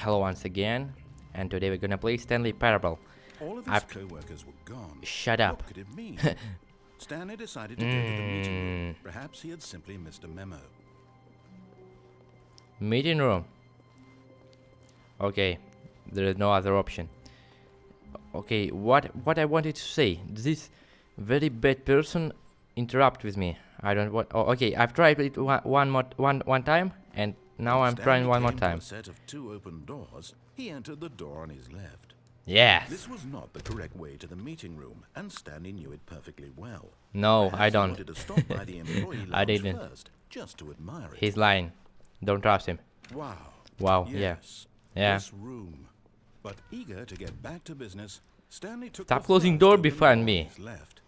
Hello once again, and today we're gonna play Stanley Parable. All of his co-workers were gone. Shut up. What could it mean? Stanley decided to go to the meeting room. Perhaps he had simply missed a memo. Meeting room. Okay, there is no other option. Okay, what I wanted to say. This very bad person interrupt with me. I don't want. Oh, okay, I've tried it one time, and now I'm trying one more time. A set of two open doors. He entered the door on his left. Yes. This was not the correct way to the meeting room, and Stanley knew it perfectly well. No, Perhaps I he don't. wanted to stop by the employee I lounge didn't. first, just to admire it. He's lying. Don't trust him. Wow. Wow. Yes. Yeah. This room. But eager to get back to business, Stanley took Stop the closing first door open behind on me. his left.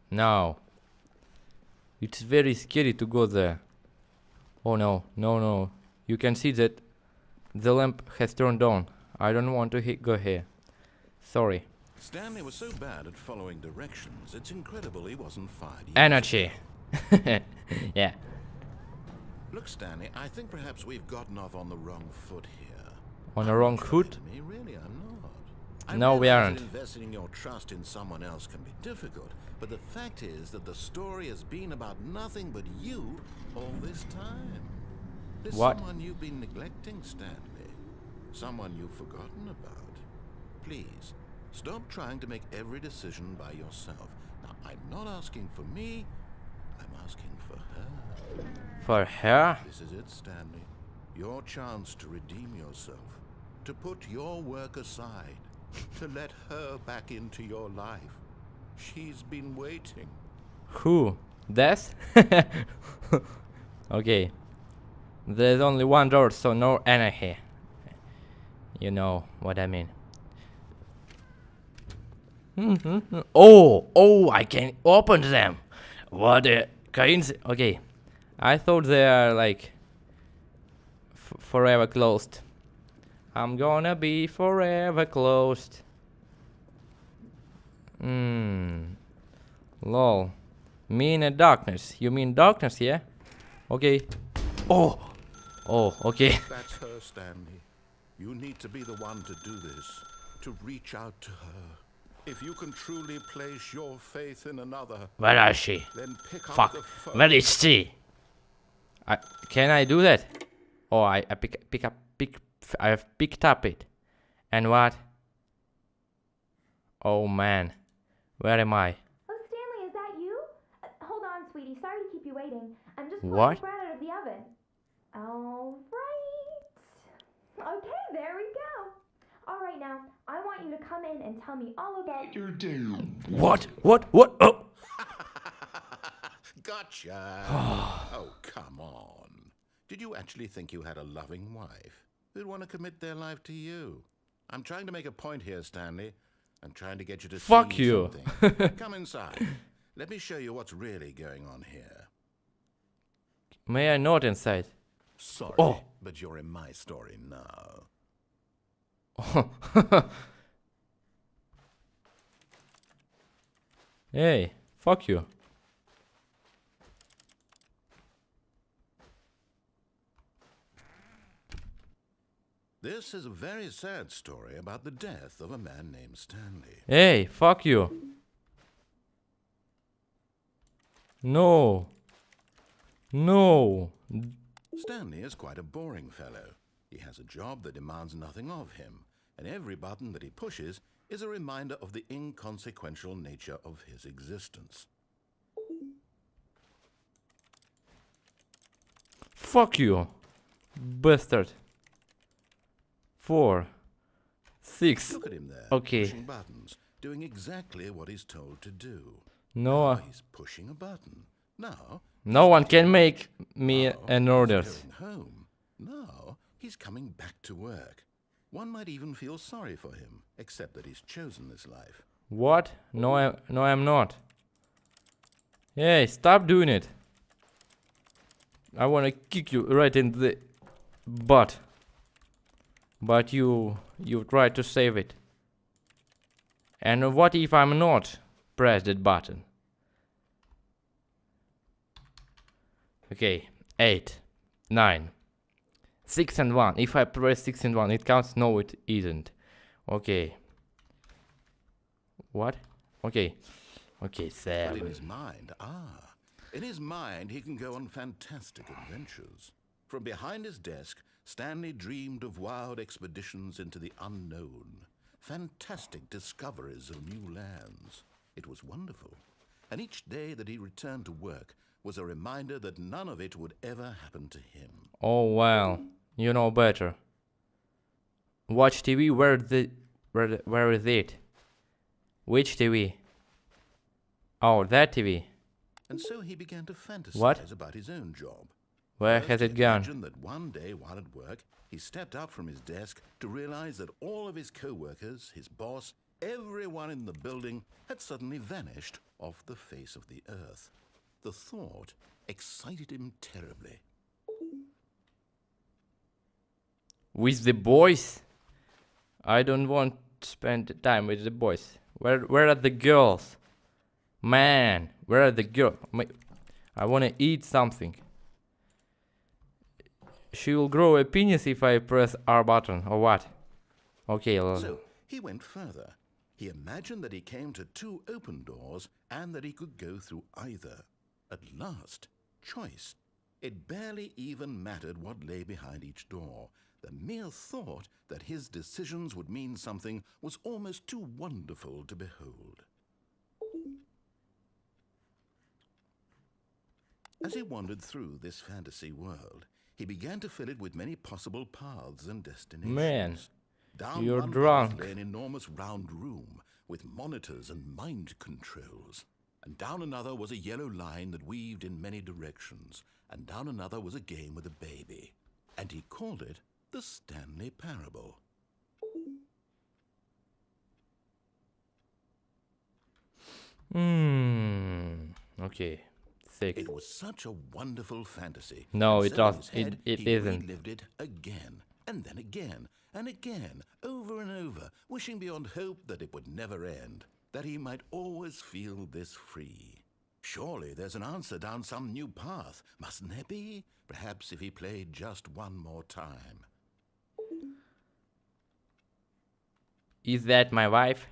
No. It's very scary to go there. Oh no, no. You can see that the lamp has turned on. I don't want to go here. Sorry. Stanley was so bad at following directions, it's incredible he wasn't fired years Energy. ago. Yeah. Look, Stanley, I think perhaps we've gotten off on the wrong foot here. On the I'm wrong not your foot? enemy, really, I'm not. I No, we realize aren't. that investing your trust in someone else can be difficult, but the fact is that the story has been about nothing but you all this time. There's What? someone you've been neglecting, Stanley. Someone you've forgotten about. Please, stop trying to make every decision by yourself. Now, I'm not asking for me, I'm asking for her. For her? This is it, Stanley. Your chance to redeem yourself. To put your work aside. To let her back into your life. She's been waiting. Who? Death? Okay. There's only one door, so no energy. You know what I mean. Oh, I can open them. What a coincidence. Okay. I thought they are like forever closed. I'm gonna be forever closed. Lol. Me in the darkness. You mean darkness, yeah? Okay. Oh, okay. That's her, Stanley. You need to be the one to do this. To reach out to her. If you can truly place your faith in another, Where is she? then pick up Fuck. the phone. Where is she? Can I do that? Oh, I have picked up it. And what? Oh man. Where am I? Oh, Stanley, is that you? Hold on, sweetie. Sorry to keep you waiting. I'm just pulling What? the bread out of the oven. All right. Okay, there we go. All right, now, I want you to come in and tell me all about your day. What? Oh. Gotcha. Oh, come on. Did you actually think you had a loving wife who'd want to commit their life to you? I'm trying to make a point here, Stanley. I'm trying to get you to Fuck see you. something. Come inside. Let me show you what's really going on here. May I not inside? Sorry, Oh. but you're in my story now. Hey, fuck you. This is a very sad story about the death of a man named Stanley. Hey, fuck you. No. Stanley is quite a boring fellow. He has a job that demands nothing of him, and every button that he pushes is a reminder of the inconsequential nature of his existence. Fuck you. Bastard. 4, 6. Look at him there, Okay. pushing buttons, doing exactly what he's told to do. No, He's pushing a button. Now, no one can make me now an he's orders. going home. Now, he's coming back to work. One might even feel sorry for him, except that he's chosen this life. What? No, I'm not. Hey, stop doing it. I wanna kick you right in the butt. But you tried to save it. And what if I'm not press that button? Okay, 8, 9, 6 and 1. If I press 6 and 1, it counts? No, it isn't. Okay. What? Okay. Okay, But in 7. his mind, he can go on fantastic adventures. From behind his desk, Stanley dreamed of wild expeditions into the unknown, fantastic discoveries of new lands. It was wonderful. And each day that he returned to work was a reminder that none of it would ever happen to him. Oh well, you know better. Watch TV. Where is it? Which TV? Oh, that TV. And so he began to fantasize What? about his own job. Where First, has he it gone? imagined that one day while at work, he stepped up from his desk to realize that all of his co-workers, his boss, everyone in the building had suddenly vanished off the face of the earth. The thought excited him terribly. With the boys? I don't want to spend time with the boys. Where are the girls? Man, where are the girls? I want to eat something. She will grow a penis if I press R button, or what? Okay. So he went further. He imagined that he came to 2 open doors and that he could go through either. At last, choice. It barely even mattered what lay behind each door. The mere thought that his decisions would mean something was almost too wonderful to behold. As he wandered through this fantasy world, he began to fill it with many possible paths and destinations. Man, Down you're one drunk. path lay an enormous round room with monitors and mind controls. And down another was a yellow line that weaved in many directions. And down another was a game with a baby. And he called it the Stanley Parable. Okay. 6. It was such a wonderful fantasy. No, And it so in does. his head, It he isn't. relived it again, and then again, and again, over and over, wishing beyond hope that it would never end, that he might always feel this free. Surely there's an answer down some new path, mustn't there be? Perhaps if he played just one more time. Is that my wife?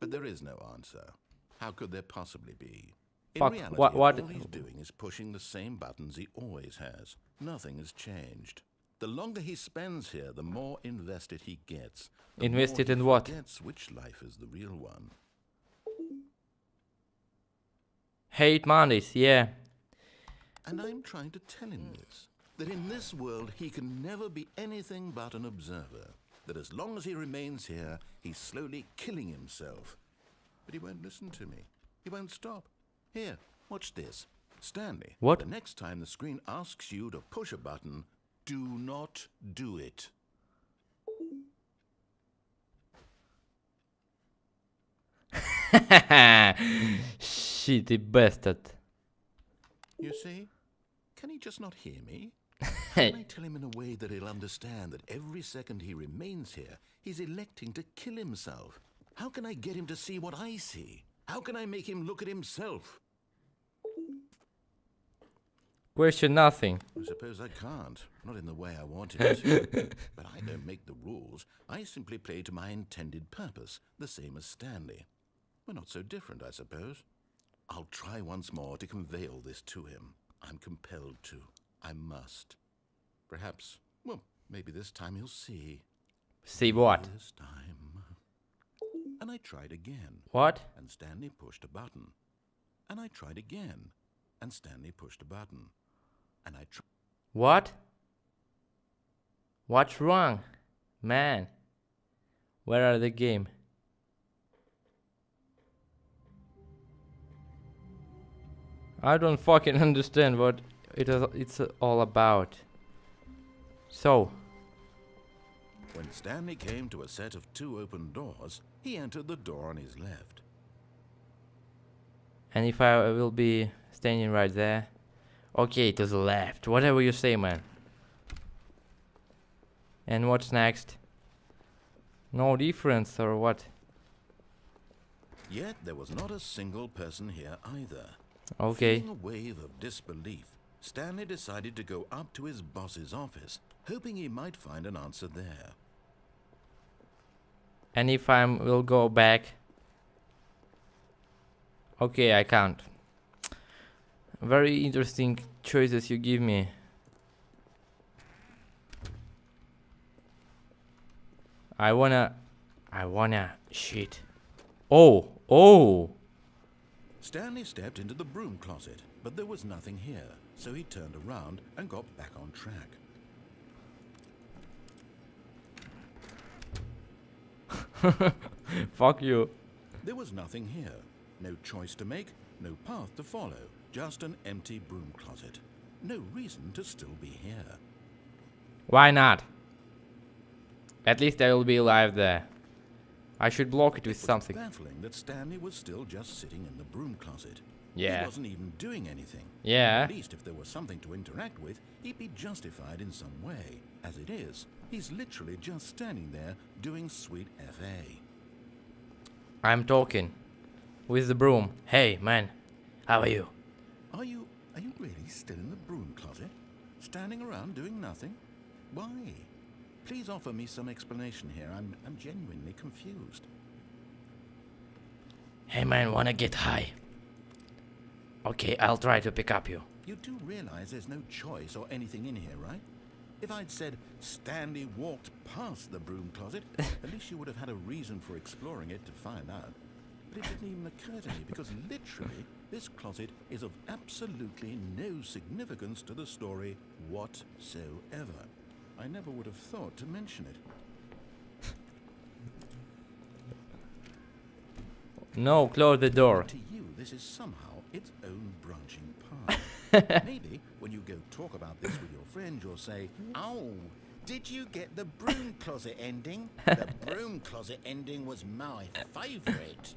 But there is no answer. How could there possibly be? In Fuck, reality, what- all he's doing is pushing the same buttons he always has. Nothing has changed. The longer he spends here, the more invested he gets. The Invested more he in what? forgets which life is the real one. Hate Mondays, yeah. And I'm trying to tell him this. That in this world, he can never be anything but an observer. That as long as he remains here, he's slowly killing himself. But he won't listen to me. He won't stop. Here, watch this. Stanley, What? the next time the screen asks you to push a button, do not do it. Shitty bastard. You see? Can he just not hear me? Can I tell him in a way that he'll understand that every second he remains here, he's electing to kill himself? How can I get him to see what I see? How can I make him look at himself? Question nothing. I suppose I can't. Not in the way I wanted to. But I don't make the rules. I simply play to my intended purpose, the same as Stanley. We're not so different, I suppose. I'll try once more to convey all this to him. I'm compelled to. I must. Perhaps, well, maybe this time he'll see. See what? This time. And I tried again. What? And Stanley pushed a button. And I tried again. And Stanley pushed a button. And I tried. What? What's wrong? Man. Where are the game? I don't fucking understand what it's all about. So, When Stanley came to a set of 2 open doors, he entered the door on his left. and if I will be standing right there? Okay, to the left. Whatever you say, man. And what's next? No difference or what? Yet there was not a single person here either. Okay. Feeling a wave of disbelief, Stanley decided to go up to his boss's office hoping he might find an answer there. And if I will go back... Okay, I can't. Very interesting choices you give me. I wanna... Shit. Oh! Stanley stepped into the broom closet, but there was nothing here, so he turned around and got back on track. Fuck you. There was nothing here. No choice to make, no path to follow, just an empty broom closet. No reason to still be here. Why not? At least I will be alive there. I should block it with something. It was baffling that Stanley was still just sitting in the broom closet. Yeah. He wasn't even doing anything. Yeah. At least if there was something to interact with, he'd be justified in some way. As it is, he's literally just standing there doing sweet FA. I'm talking. With the broom. Hey, man. How are you? Are you really still in the broom closet? Standing around doing nothing? Why? Please offer me some explanation here. I'm genuinely confused. Hey, man, wanna get high? Okay, I'll try to pick up you. You do realize there's no choice or anything in here, right? If I'd said Stanley walked past the broom closet, at least you would have had a reason for exploring it to find out. But it didn't even occur to me because literally this closet is of absolutely no significance to the story whatsoever. I never would have thought to mention it. No, close the door. To you, this is somehow its own branching path. Maybe when you go talk about this with your friend, you'll say, "Oh, did you get the broom closet ending? The broom closet ending was my favorite."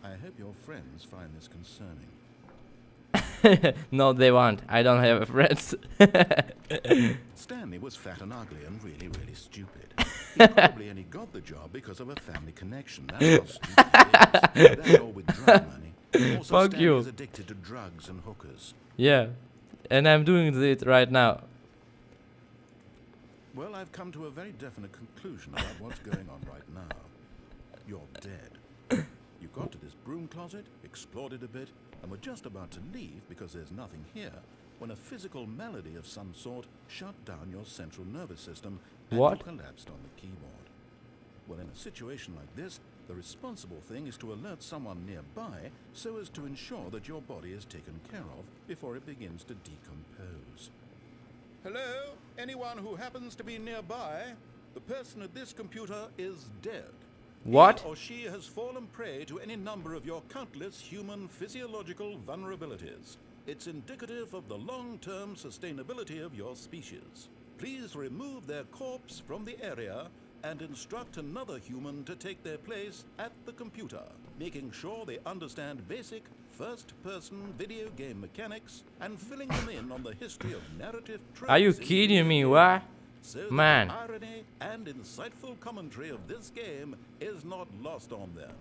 I hope your friends find this concerning. No, they won't. I don't have friends. Stanley was fat and ugly and really, really stupid. He probably only got the job because of a family connection. That's how stupid he is. That or with drug money. Also, Fuck Stanley you. is addicted to drugs and hookers. Yeah. And I'm doing it right now. Well, I've come to a very definite conclusion about what's going on right now. You're dead. You got to this broom closet, explored it a bit, and were just about to leave because there's nothing here, when a physical melody of some sort shut down your central nervous system and What? you collapsed on the keyboard. Well, in a situation like this, the responsible thing is to alert someone nearby so as to ensure that your body is taken care of before it begins to decompose. Hello? Anyone who happens to be nearby? The person at this computer is dead. What? He or she has fallen prey to any number of your countless human physiological vulnerabilities. It's indicative of the long-term sustainability of your species. Please remove their corpse from the area and instruct another human to take their place at the computer, making sure they understand basic first-person video game mechanics and filling them in on the history of narrative tropes. Are you in kidding me? video What? so that Man. the irony and insightful commentary of this game is not lost on them.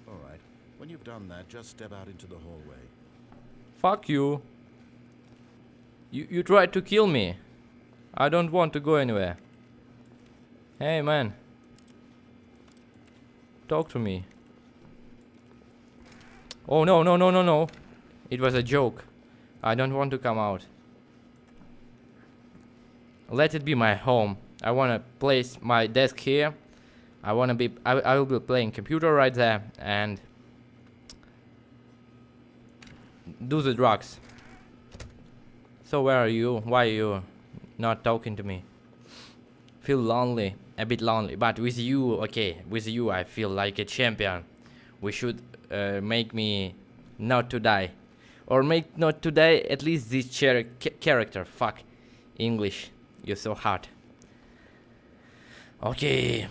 All right, when you've done that, just step out into the hallway. Fuck you. You tried to kill me. I don't want to go anywhere. Hey, man. Talk to me. Oh, no, no, no, no, no. It was a joke. I don't want to come out. Let it be my home. I want to place my desk here. I will be playing computer right there and do the drugs. So where are you? Why are you not talking to me? Feel lonely, a bit lonely, but with you, okay, with you I feel like a champion. We should make me not to die, or make not to die at least this character. Fuck, English, you're so hard. Okay,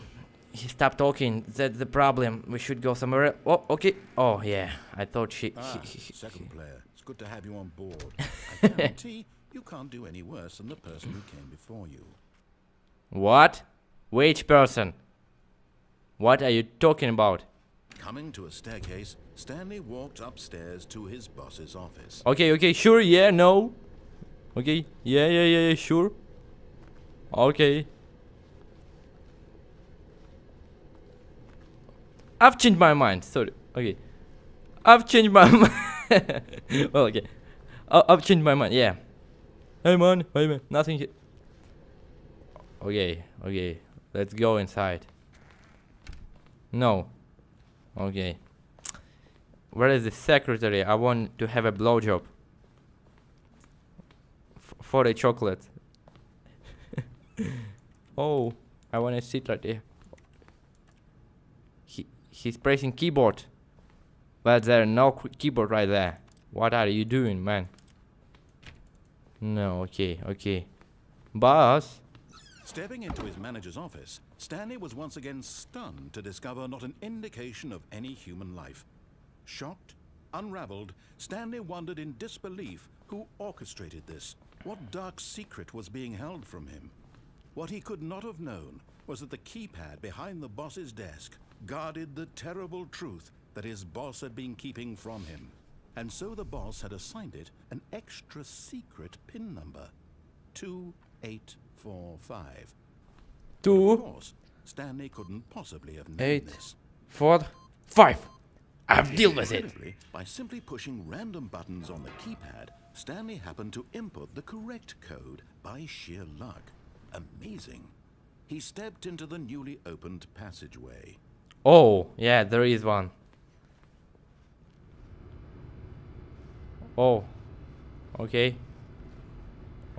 he stopped talking. That's the problem. We should go somewhere else. Oh, okay. Oh yeah, I thought Second player, it's good to have you on board. I guarantee you can't do any worse than the person who came before you. What? Which person? What are you talking about? Coming to a staircase, Stanley walked upstairs to his boss's office. Okay, okay, sure, yeah, no. Okay, yeah, sure. Okay. I've changed my mind. Sorry. Okay. I've changed my mind. Well, okay. I've changed my mind. Yeah. Hey man. Hey man. Nothing here. Okay. Okay. Let's go inside. No. Okay. Where is the secretary? I want to have a blowjob. For a chocolate. Oh. I want to sit right there. He's pressing keyboard. But there's no keyboard right there. What are you doing, man? No, okay, okay. Boss? Stepping into his manager's office, Stanley was once again stunned to discover not an indication of any human life. Shocked, unraveled, Stanley wondered in disbelief who orchestrated this. What dark secret was being held from him? What he could not have known was that the keypad behind the boss's desk guarded the terrible truth that his boss had been keeping from him. And so the boss had assigned it an extra secret PIN number. 2845. Of course, Stanley couldn't possibly have known 8, this. 4, 5. I've dealt with it. Incredibly, by simply pushing random buttons on the keypad, Stanley happened to input the correct code by sheer luck. Amazing. He stepped into the newly opened passageway. Oh, yeah, there is one. Oh. Okay.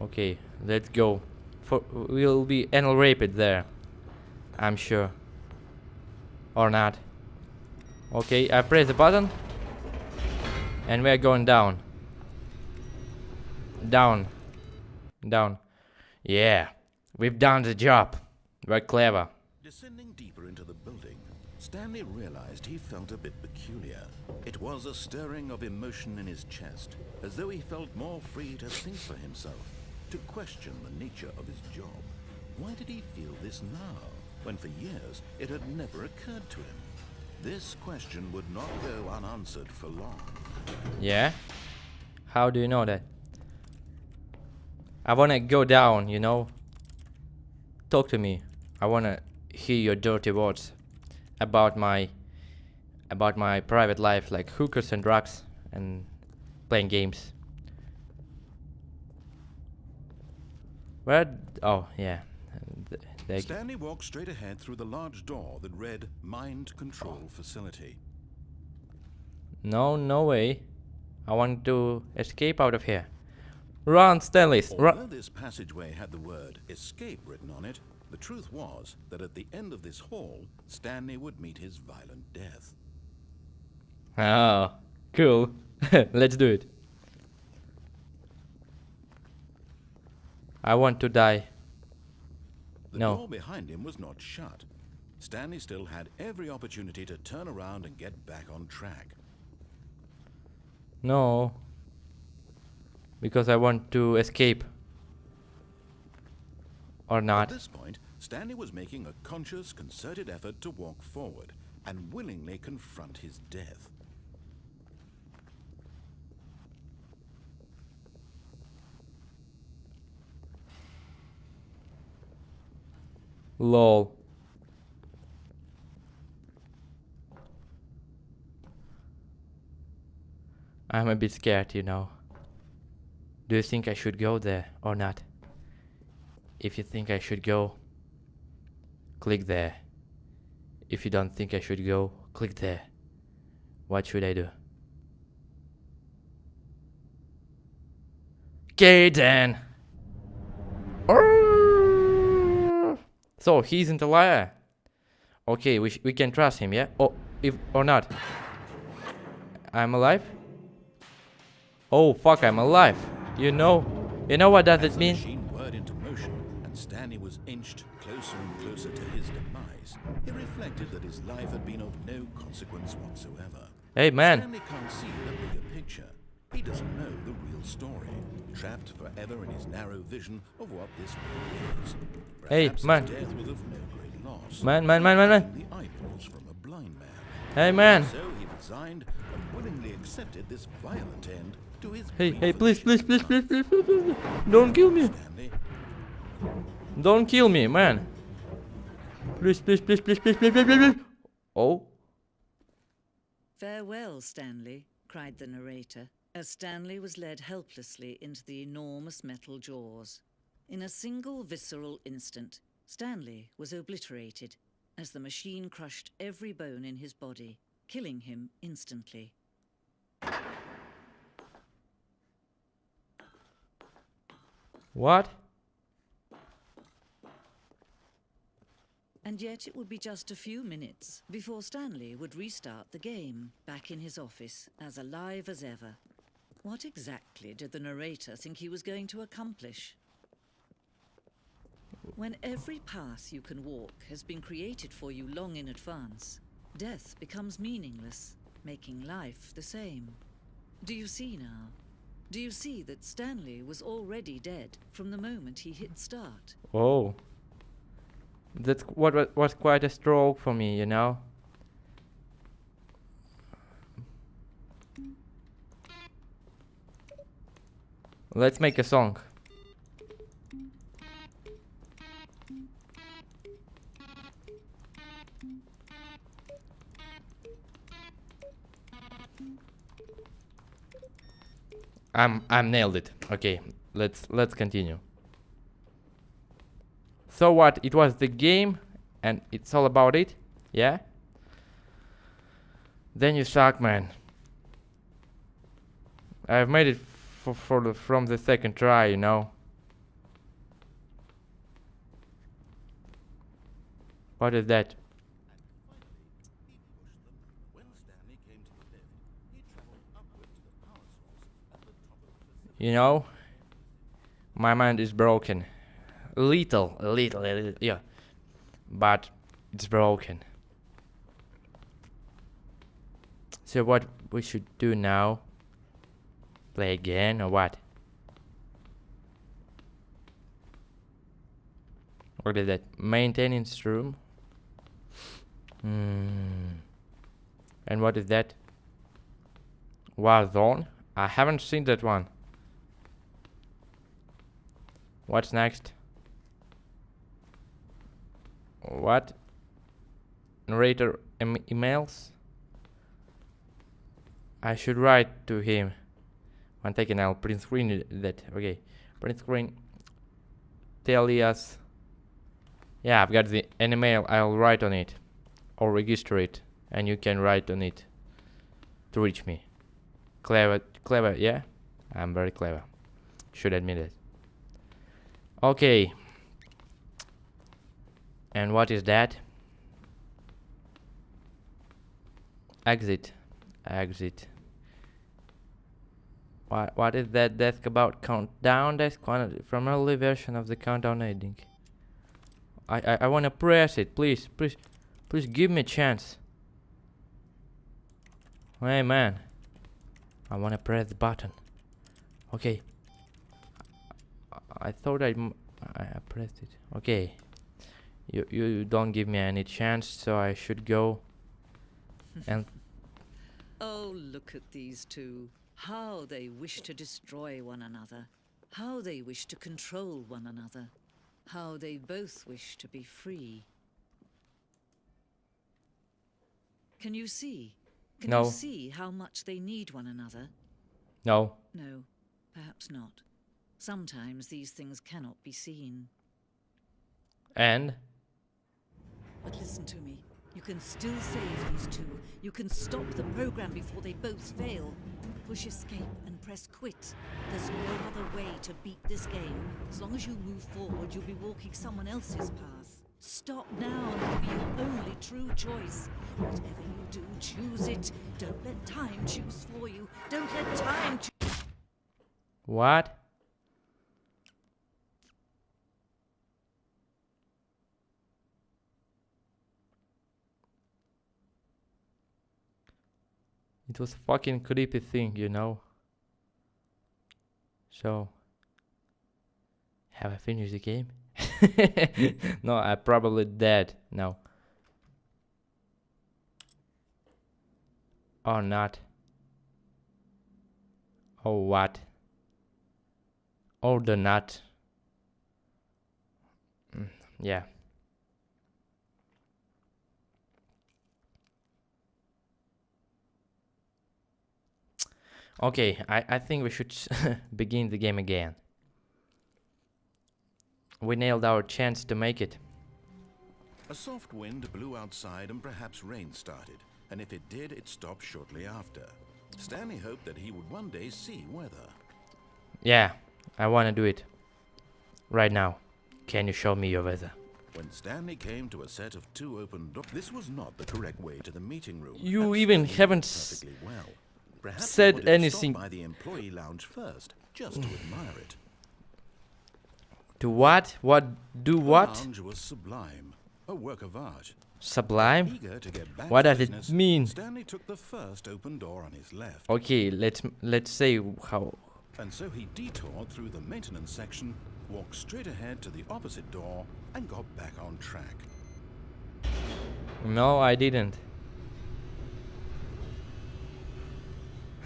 Okay, let's go. We'll be anal raped there. I'm sure. Or not. Okay, I press the button. And we're going down. Down. Down. Yeah. We've done the job. We're clever. Descending deeper into the building, Stanley realized he felt a bit peculiar. It was a stirring of emotion in his chest, as though he felt more free to think for himself, to question the nature of his job. Why did he feel this now, when for years it had never occurred to him? This question would not go unanswered for long. Yeah? How do you know that? I wanna go down, you know? Talk to me. I wanna hear your dirty words about my private life, like hookers and drugs and playing games. Where? Oh, yeah. Stanley walked straight ahead through the large door that read Mind Control Facility. No, no way. I want to escape out of here. Run, Stanley. Although this passageway had the word escape written on it, the truth was that at the end of this hall, Stanley would meet his violent death. Oh, cool. Let's do it. I want to die. The No. door behind him was not shut. Stanley still had every opportunity to turn around and get back on track. No. Because I want to escape. Or not. At this point, Stanley was making a conscious, concerted effort to walk forward and willingly confront his death. Lol. I'm a bit scared, you know. Do you think I should go there or not? If you think I should go, click there. If you don't think I should go, click there. What should I do? Okay then. So he isn't a liar. Okay, we can trust him, yeah? Oh, if or not. I'm alive? Oh fuck, I'm alive. You know what does it mean? The machine whirred into motion and Stanley was inched closer and closer to his demise. He reflected that his life had been of no consequence whatsoever. Hey man. Stanley can't see the bigger picture. He doesn't know the real story, trapped forever in his narrow vision of what this world is. Hey, Perhaps man. his death was of no great loss. Man. The eyeballs from a blind man. Hey man. So he resigned and willingly accepted this violent end to his Hey, brief please. affliction. Don't kill me. Stanley, Don't kill me, man. Please, please, please, please, please, please, please, please, please. Oh. "Farewell, Stanley," cried the narrator, as Stanley was led helplessly into the enormous metal jaws. In a single visceral instant, Stanley was obliterated as the machine crushed every bone in his body, killing him instantly. What? And yet it would be just a few minutes before Stanley would restart the game, back in his office, as alive as ever. What exactly did the narrator think he was going to accomplish? When every path you can walk has been created for you long in advance, death becomes meaningless, making life the same. Do you see now? Do you see that Stanley was already dead from the moment he hit start? Oh. That's what was quite a stroke for me, you know. Let's make a song. I'm nailed it. Okay, let's continue. So what? It was the game, and it's all about it, yeah? Then you suck, man. I've made it from the second try, you know. What is that? When Stanley came to the lift, he traveled upward to the power source at the top of the facility. You know, my mind is broken. A little, yeah. But it's broken. So what we should do now? Play again or what? What is that? Maintenance room. And what is that? Warzone? I haven't seen that one. What's next? What? Narrator emails? I should write to him. One second, I'll print screen that. Okay. Print screen. Tell us. Yeah, I've got an email. I'll write on it. Or register it. And you can write on it. To reach me. Clever, yeah? I'm very clever. Should admit it. Okay. And what is that? Exit. What is that desk about? Countdown desk? From early version of the countdown ending. I wanna press it. Please give me a chance. Hey man. I wanna press the button. Okay. I thought I pressed it. Okay. You don't give me any chance, so I should go. And Oh, look at these two. How they wish to destroy one another. How they wish to control one another. How they both wish to be free. Can you see? Can No. you see how much they need one another? no. No, perhaps not. Sometimes these things cannot be seen. And But listen to me. You can still save these two. You can stop the program before they both fail. Push escape and press quit. There's no other way to beat this game. As long as you move forward, you'll be walking someone else's path. Stop now and it'll be your only true choice. Whatever you do, choose it. Don't let time choose for you. Don't let time choose. what? It was fucking creepy thing, you know. So, have I finished the game? No, I'm probably dead now. Or not. Or what? Or the nut. Yeah. Okay, I think we should begin the game again. We nailed our chance to make it. A soft wind blew outside and perhaps rain started, and if it did, it stopped shortly after. Stanley hoped that he would one day see weather. Yeah, I want to do it. Right now. Can you show me your weather? When Stanley came to a set of 2 open doors, this was not the correct way to the meeting room. You and even Stanley haven't knew perfectly well. Perhaps he said wanted to anything. stop by the employee lounge first, just to admire it. To what? What? Do The what? lounge was sublime, a work of art. Sublime? Eager to get back What to does it business, mean? Stanley took the first open door on his left, Okay, let's say how. and so he detoured through the maintenance section, walked straight ahead to the opposite door, and got back on track. No, I didn't.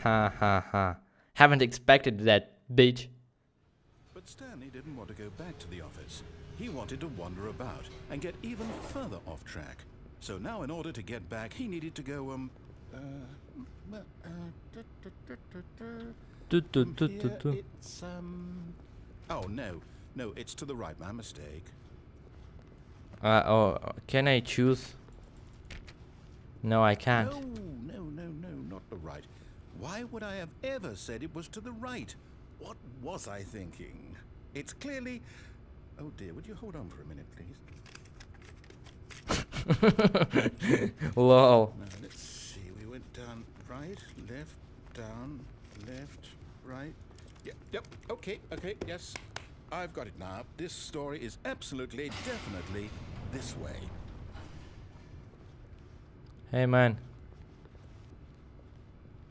Ha ha ha. Haven't expected that, bitch. But Stanley didn't want to go back to the office. He wanted to wander about and get even further off track. So now in order to get back, he needed to go, here it's, oh, no, it's to the right, my mistake. Oh, can I choose? No, I can't. No, not the right. Why would I have ever said it was to the right? What was I thinking? It's clearly... Oh dear, would you hold on for a minute, please? Lol. Now, let's see. We went down right, left, down, left, right. Yep, okay, yes. I've got it now. This story is absolutely, definitely this way. Hey man.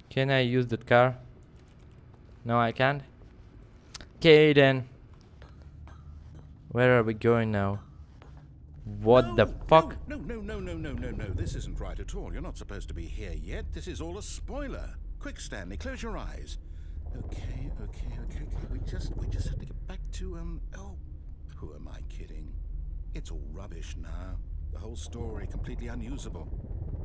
Can I use that car? No, I can't. Okay then. Where are we going now? What the fuck? No. This isn't right at all. You're not supposed to be here yet. This is all a spoiler. Quick, Stanley, close your eyes. Okay. We just have to get back to, oh, who am I kidding? It's all rubbish now. The whole story completely unusable.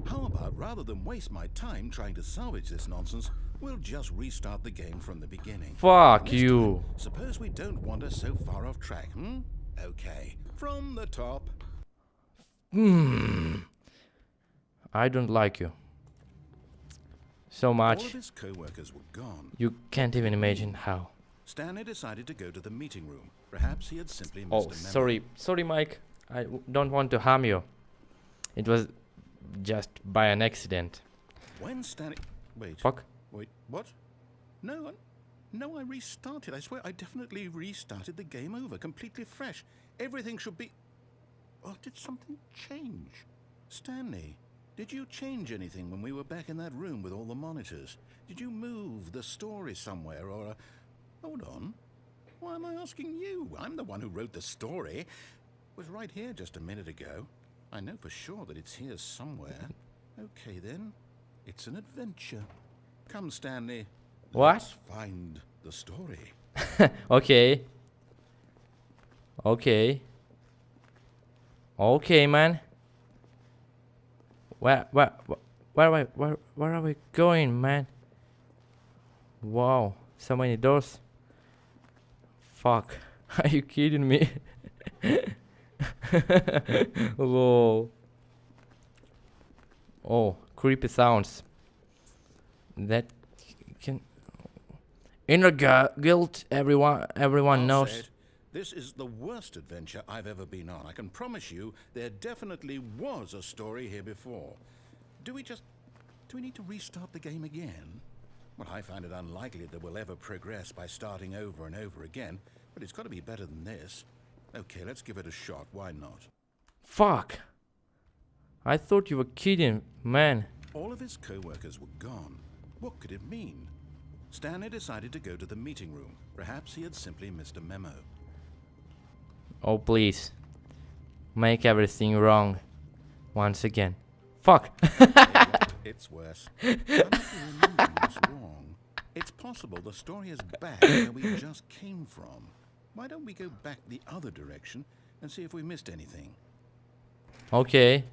How about, rather than waste my time trying to salvage this nonsense, we'll just restart the game from the beginning. Fuck This you. time, suppose we don't wander so far off track, hmm? Okay, from the top. I don't like you so All much. of his co-workers were gone. You can't even imagine how. Stanley decided to go to the meeting room. Perhaps he had simply missed Oh, a memo. sorry, Mike. Don't want to harm you. It was just by an accident. When Stanley... Wait, Fuck. what? No, I restarted. I swear I definitely restarted the game over, completely fresh. Everything should be... Oh, did something change? Stanley, did you change anything when we were back in that room with all the monitors? Did you move the story somewhere or... Hold on. Why am I asking you? I'm the one who wrote the story. It was right here just a minute ago. I know for sure that it's here somewhere. Okay then. It's an adventure. Come, Stanley. What? Let's find the story. Okay. Okay, man. Where are we going, man? Wow, so many doors. Fuck. Are you kidding me? Lol. Oh, creepy sounds. That can... Inner guilt, everyone I'll knows. say it. This is the worst adventure I've ever been on. I can promise you there definitely was a story here before. Do we need to restart the game again? Well, I find it unlikely that we'll ever progress by starting over and over again, but it's got to be better than this. Okay, let's give it a shot. Why not? Fuck. I thought you were kidding, man. All of his co-workers were gone. What could it mean? Stanley decided to go to the meeting room. Perhaps he had simply missed a memo. Oh, please. Make everything wrong. Once again. Fuck. It's worse. I might be remembering this wrong. It's possible the story is back where we just came from. Why don't we go back the other direction and see if we missed anything. Okay.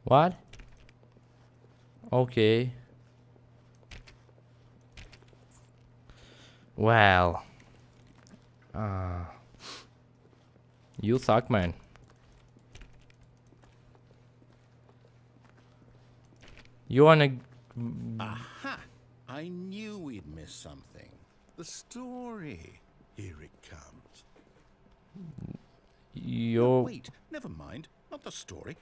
What? Okay. Well. You suck, man. You wanna... Aha! I knew we'd miss something. The story. Here it comes. No, You... wait, never mind. Not the story.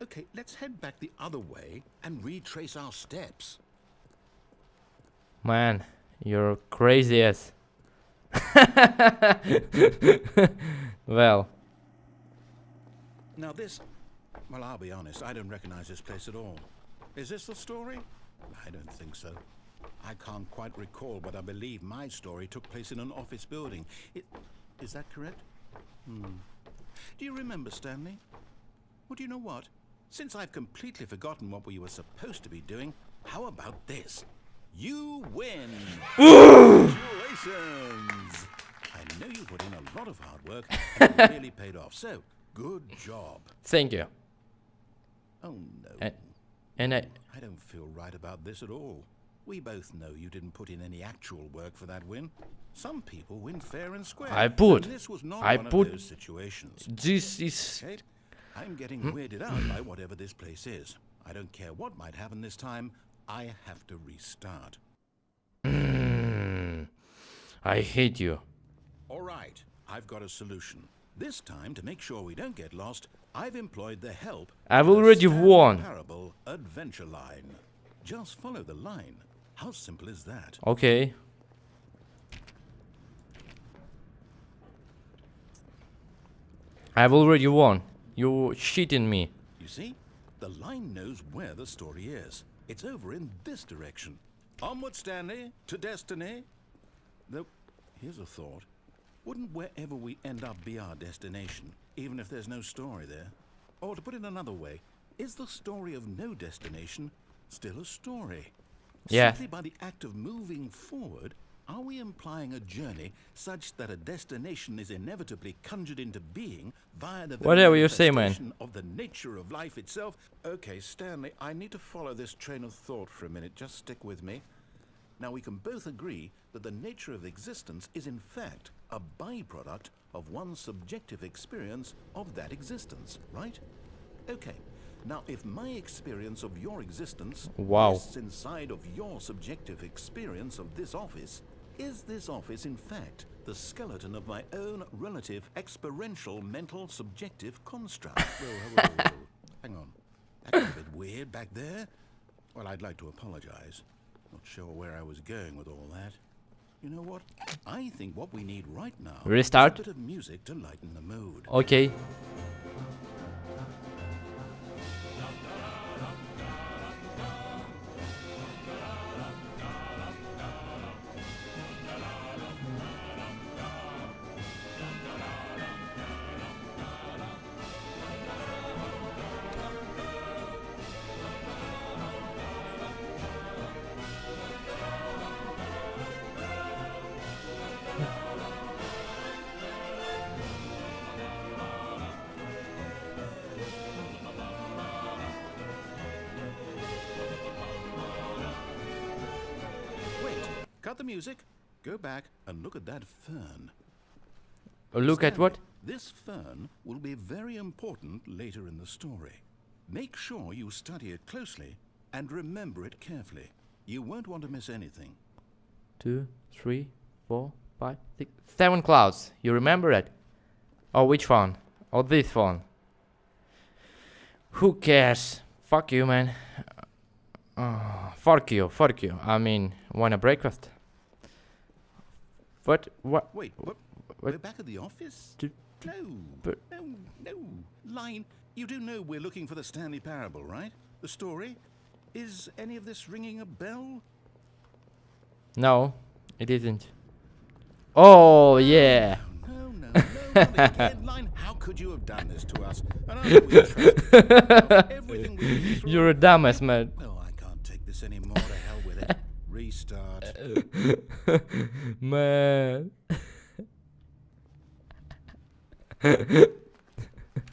Okay, let's head back the other way and retrace our steps. Man, you're crazy as... Well... Now this... Well, I'll be honest, I don't recognize this place at all. Is this the story? I don't think so. I can't quite recall, but I believe my story took place in an office building. Is that correct? Do you remember, Stanley? Well, do you know what? Since I've completely forgotten what we were supposed to be doing, how about this? You win! Congratulations! I know you put in a lot of hard work, and it really paid off, so good job. Thank you. Oh, no. And I don't feel right about this at all. We both know you didn't put in any actual work for that win. Some people win fair and square. I put. And this was not I one put. of those situations. This is... Kate, I'm getting weirded out by whatever this place is. I don't care what might happen this time. I have to restart. I hate you. All right, I've got a solution. This time, to make sure we don't get lost, I've employed the help I've of the already Stanley won. Parable adventure line. Just follow the line. How simple is that? Okay. I've already won. You're cheating me. You see, the line knows where the story is. It's over in this direction. Onward, Stanley, to destiny. Though, here's a thought. Wouldn't wherever we end up be our destination, even if there's no story there? Or to put it another way, is the story of no destination still a story? Yeah. Simply by the act of moving forward, are we implying a journey such that a destination is inevitably conjured into being via the Whatever you say, man. manifestation of the nature of life itself? Okay, Stanley, I need to follow this train of thought for a minute. Just stick with me. Now, we can both agree that the nature of existence is in fact a byproduct of one's subjective experience of that existence, right? Okay. Now, if my experience of your existence Wow. rests inside of your subjective experience of this office, is this office in fact the skeleton of my own relative experiential mental subjective construct? Whoa. Hang on. That got a bit weird back there. Well, I'd like to apologize. Not sure where I was going with all that. You know what? I think what we need right now Restart. is a bit of music to lighten the mood. Okay. Cut the music, go back and look at that fern. Look at what? This fern will be very important later in the story. Make sure you study it closely and remember it carefully. You won't want to miss anything. 2, 3, 4, 5, 6, 7 clouds. You remember it? Oh, which one? Oh, this one. Who cares? Fuck you, man. Fuck you. I mean, want a breakfast? What? Wait, what? What? We're back at the office? No, but- no. Line, you do know we're looking for the Stanley Parable, right? The story? Is any of this ringing a bell? No, it isn't. Oh, yeah. No. not again, Line. How could you have done this to us? And after we trusted everything we've been through. You're a dumbass, man. Oh, I can't take this anymore. To hell with it. Restart. Man.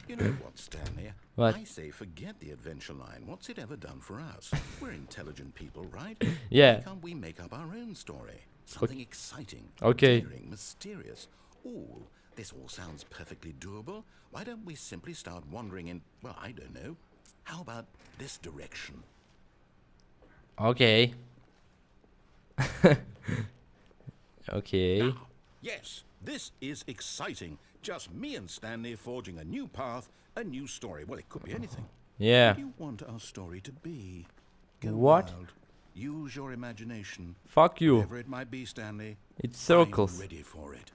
You know what, Stanley? What? I say forget the adventure line. What's it ever done for us? We're intelligent people, right? Yeah. Why can't we make up our own story? Something exciting, Okay. daring, mysterious. Ooh, this all sounds perfectly doable. Why don't we simply start wandering in, well, I don't know. How about this direction? Okay. Okay. Now, yes, this is exciting. Just me and Stanley forging a new path, a new story. Well, it could be anything. Yeah. What do you want our story to be? Go What? wild. Use your imagination. Fuck you. Whatever it might be, Stanley. It's circles. I'm ready for it.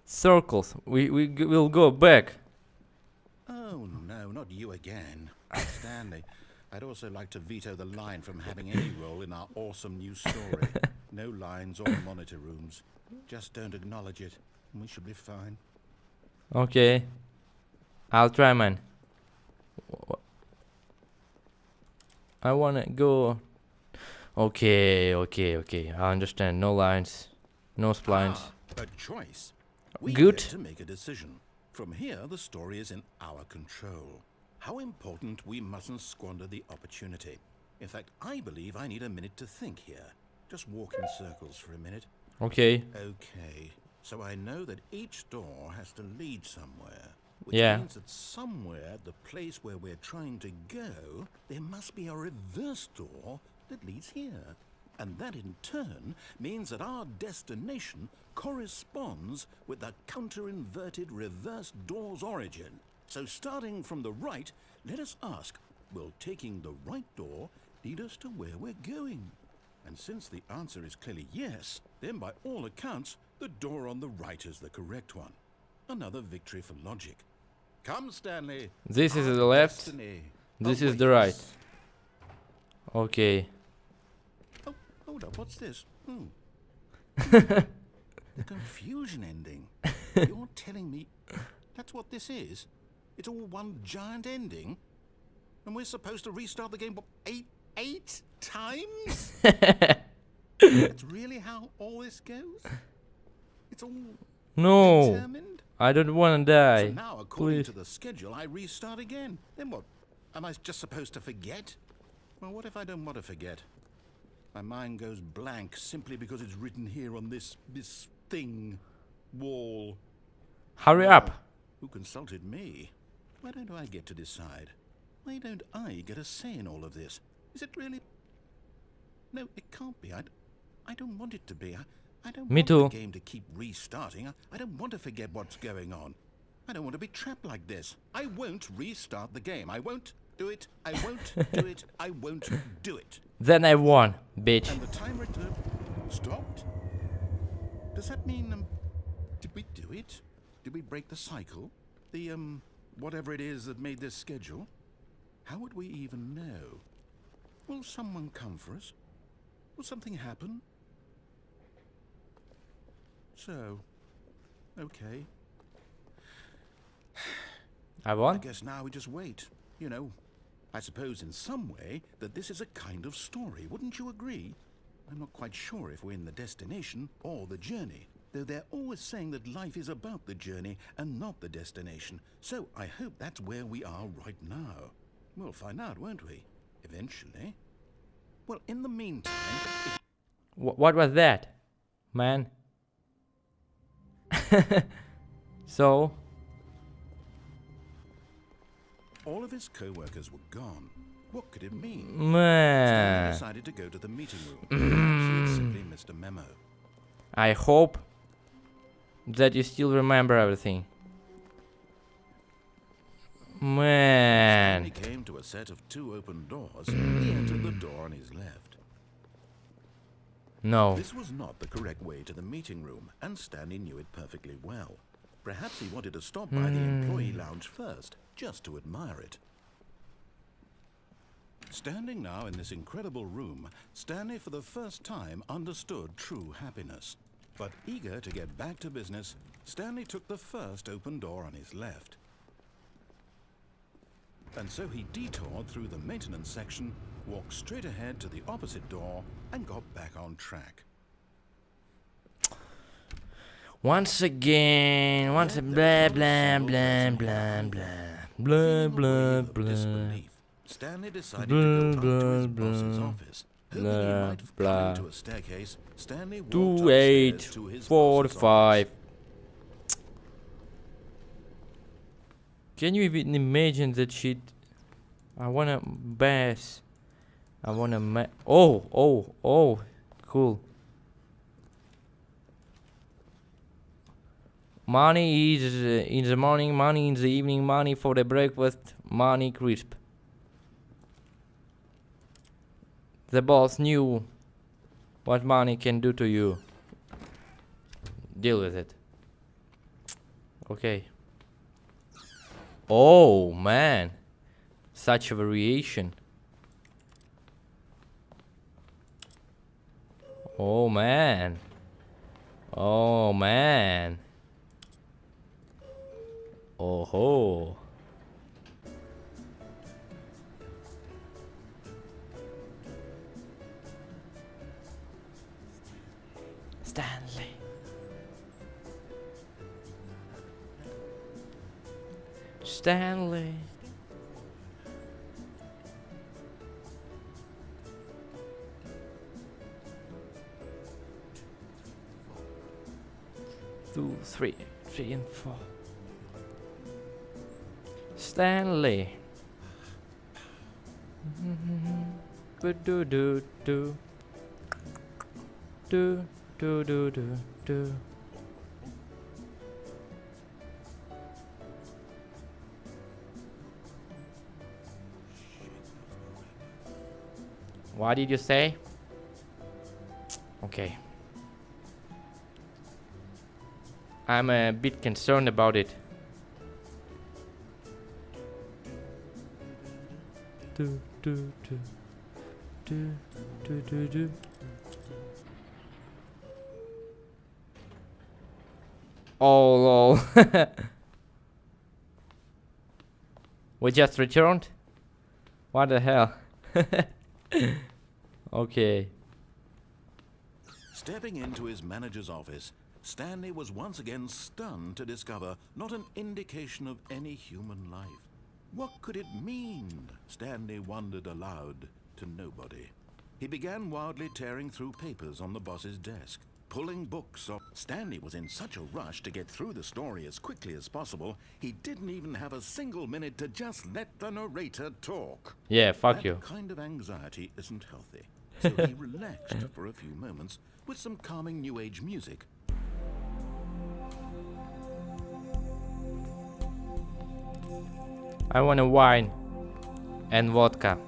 Circles. We'll go back. Oh, no, not you again. Stanley, I'd also like to veto the line from having any role in our awesome new story. No lines or monitor rooms. Just don't acknowledge it, and we should be fine. Okay. I'll try, man. I wanna go. Okay. I understand. No lines. No splines. A choice. We Good. get to make a decision. From here, the story is in our control. How important, we mustn't squander the opportunity. In fact, I believe I need a minute to think here. Just walk in circles for a minute. Okay. Okay, so I know that each door has to lead somewhere. Which Yeah. means that somewhere at the place where we're trying to go, there must be a reverse door that leads here. And that in turn means that our destination corresponds with the counter-inverted reverse door's origin. So starting from the right, let us ask, will taking the right door lead us to where we're going? And since the answer is clearly yes, then by all accounts, the door on the right is the correct one. Another victory for logic. Come, Stanley. This is Our the left. destiny This is the awaits. right. Okay. Oh, hold up, what's this? The confusion ending. You're telling me that's what this is? It's all one giant ending? And we're supposed to restart the game, what, eight times? That's really how all this goes? It's all No. determined? I don't wanna die. So now, according Please. to the schedule, I restart again. Then what? Am I just supposed to forget? Well, what if I don't want to forget? My mind goes blank simply because it's written here on this thing, wall. Hurry up. Who consulted me? Why don't I get to decide? Why don't I get a say in all of this? Is it really? No, it can't be. I don't want it to be. I don't Me want too. the game to keep restarting. I don't want to forget what's going on. I don't want to be trapped like this. I won't restart the game. I won't do it. I won't do it. I won't do it. Then I won, bitch. And the timer stopped? Does that mean, did we do it? Did we break the cycle? The, whatever it is that made this schedule? How would we even know? Will someone come for us? Will something happen? So, okay. I I won? guess now we just wait. You know, I suppose in some way that this is a kind of story. Wouldn't you agree? I'm not quite sure if we're in the destination or the journey, though they're always saying that life is about the journey and not the destination. So I hope that's where we are right now. We'll find out, won't we? Eventually. Well, in the meantime, if What was that, man? So, all of his co-workers were gone, what could it mean? Stanley man, decided to go to the meeting room. Perhaps he had simply missed a memo. I hope that you still remember everything. Man, He came to a set of 2 open doors. He entered the door on his left. no. This was not the correct way to the meeting room, and Stanley knew it perfectly well. Perhaps he wanted to stop by the employee lounge first, just to admire it. Standing now in this incredible room, Stanley for the first time understood true happiness. But eager to get back to business, Stanley took the first open door on his left. And so he detoured through the maintenance section, walked straight ahead to the opposite door, and got back on track. Once again, blah blah blah blah blah blah blah blah. Stanley decided to go up to his boss's office. Hoping he Blah, might come blah. into a staircase, Stanley walked 2, upstairs 8, to his 4, boss's 5. Can you even imagine that shit? I wanna bass. I wanna oh, cool. Money is in the morning, money in the evening, money for the breakfast, money crisp. The boss knew what money can do to you. Deal with it. Okay. Oh man, such a variation. Oh man. Oh man. Oh ho. Stanley. Stanley. Two, three, and 4. Stanley. Do do do do do do do do do. What did you say? Okay. I'm a bit concerned about it. Do do do do do do do. Oh lol. We just returned? What the hell? Okay. Stepping into his manager's office, Stanley was once again stunned to discover not an indication of any human life. What could it mean? Stanley wondered aloud to nobody. He began wildly tearing through papers on the boss's desk, pulling books off. Stanley was in such a rush to get through the story as quickly as possible, he didn't even have a single minute to just let the narrator talk. Yeah, fuck That you. kind of anxiety isn't healthy. So he relaxed for a few moments with some calming new age music. I want a wine and vodka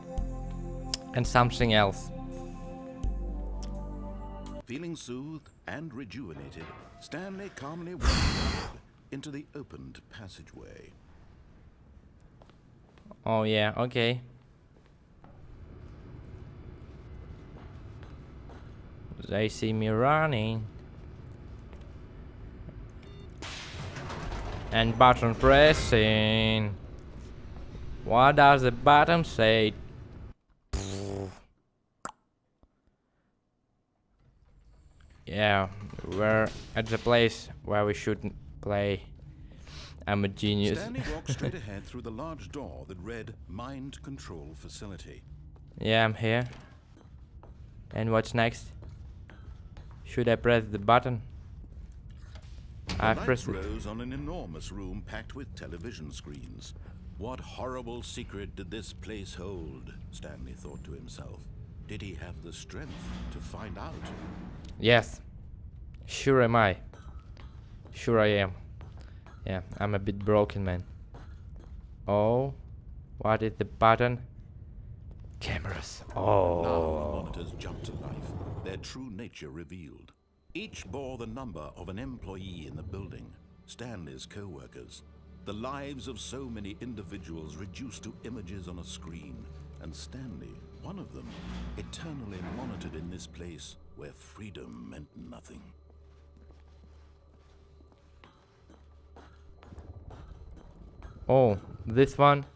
and something else. Feeling soothed and rejuvenated, Stanley calmly walked forward into the opened passageway. Oh yeah, okay. They see me running. And button pressing. What does the button say? Yeah, we're at the place where we shouldn't play. I'm a genius. Stanley walked straight ahead through the large door that read Mind Control Facility. Yeah, I'm here. And what's next? Should I press the button? I The pressed lights it. rose on an enormous room packed with television screens. What horrible secret did this place hold? Stanley thought to himself. Did he have the strength to find out? Yes. Sure am I. Sure I am. Yeah, I'm a bit broken, man. Oh, what is the button? Cameras. Now the Oh. monitors jumped to life, their true nature revealed. Each bore the number of an employee in the building, Stanley's co-workers. The lives of so many individuals reduced to images on a screen, and Stanley, one of them, eternally monitored in this place where freedom meant nothing. Oh, this one.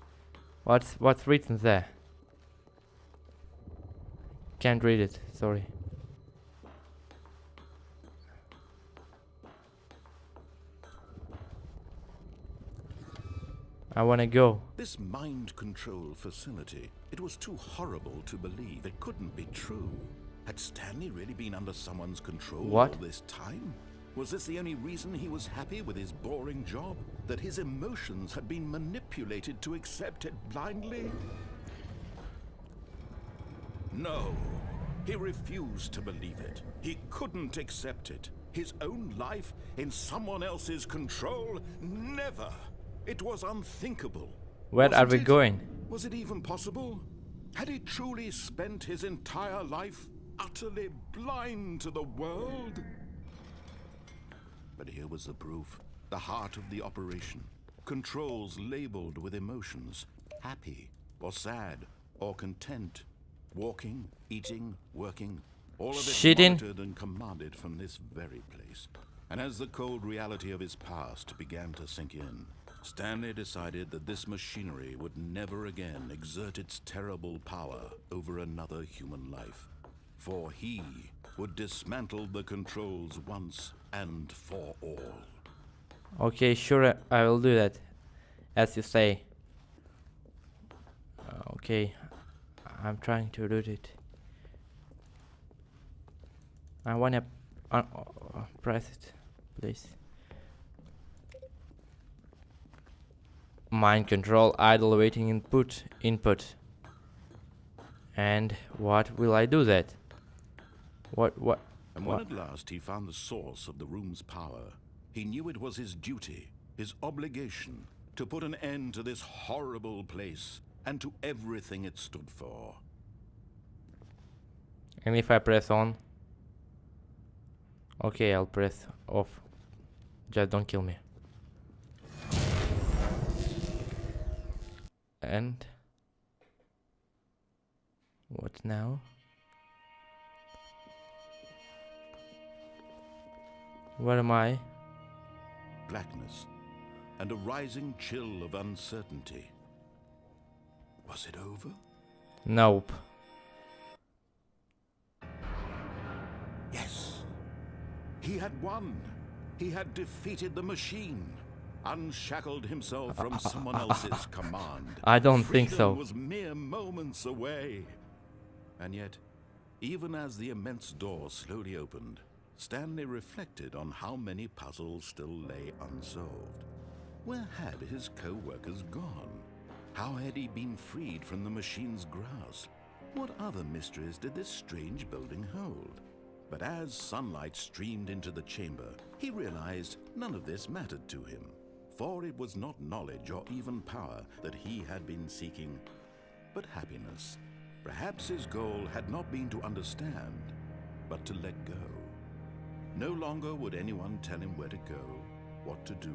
What's written there? Can't read it. Sorry. I wanna go. This mind control facility, it was too horrible to believe. It couldn't be true. Had Stanley really been under someone's control What? all this time? Was this the only reason he was happy with his boring job? That his emotions had been manipulated to accept it blindly? No. He refused to believe it. He couldn't accept it. His own life in someone else's control? Never. It was unthinkable. Where are we Wasn't it? going? Was it even possible? Had he truly spent his entire life utterly blind to the world? But here was the proof. The heart of the operation. Controls labeled with emotions. Happy, or sad, or content. Walking, eating, working. All of it Shitting. monitored and commanded from this very place. And as the cold reality of his past began to sink in, Stanley decided that this machinery would never again exert its terrible power over another human life. For he would dismantle the controls once and for all. Okay, sure, I will do that. As you say. Okay, I'm trying to do it. I wanna press it, please. Mind control, idle waiting input. And what will I do that? What? And when at last he found the source of the room's power, he knew it was his duty, his obligation, to put an end to this horrible place and to everything it stood for. And if I press on? Okay, I'll press off. Just don't kill me. And what now? Where am I? Blackness and a rising chill of uncertainty. Was it over? Nope. Yes. He had won. He had defeated the machine. Unshackled himself from someone else's command. I don't think so. Freedom was mere moments away. And yet, even as the immense door slowly opened, Stanley reflected on how many puzzles still lay unsolved. Where had his co-workers gone? How had he been freed from the machine's grasp? What other mysteries did this strange building hold? But as sunlight streamed into the chamber, he realized none of this mattered to him. For it was not knowledge or even power that he had been seeking, but happiness. Perhaps his goal had not been to understand, but to let go. No longer would anyone tell him where to go, what to do,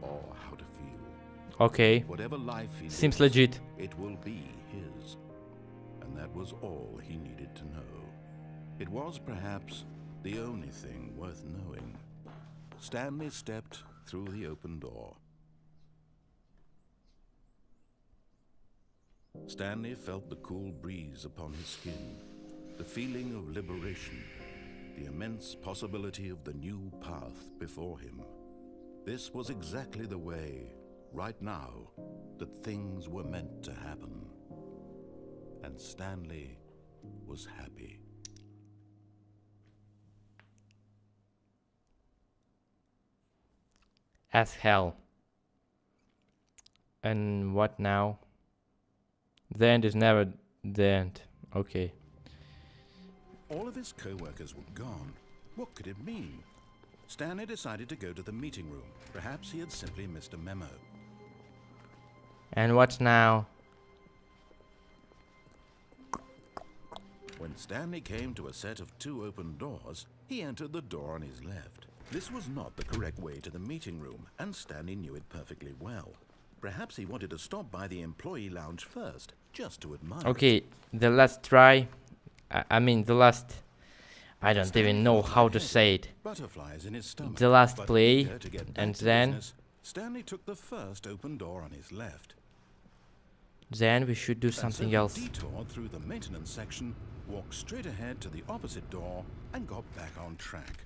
or how to feel. Okay. Whatever life he Seems lives, legit. it will be his. And that was all he needed to know. It was perhaps the only thing worth knowing. Stanley stepped through the open door. Stanley felt the cool breeze upon his skin, the feeling of liberation, the immense possibility of the new path before him. This was exactly the way, right now, that things were meant to happen. And Stanley was happy. As hell. And what now? The end is never the end. Okay. All of his co-workers were gone. What could it mean? Stanley decided to go to the meeting room. Perhaps he had simply missed a memo. And what now? When Stanley came to a set of 2 open doors, he entered the door on his left. This was not the correct way to the meeting room, and Stanley knew it perfectly well. Perhaps he wanted to stop by the employee lounge first, just to admire. Okay, the last try. I mean, the last. I don't even know how to say it. Butterflies in his stomach, The last but play, eager to get back and to then business, Stanley took the first open door on his left. Then we should do And so something he else. detoured through the maintenance section, walked straight ahead to the opposite door, and got back on track.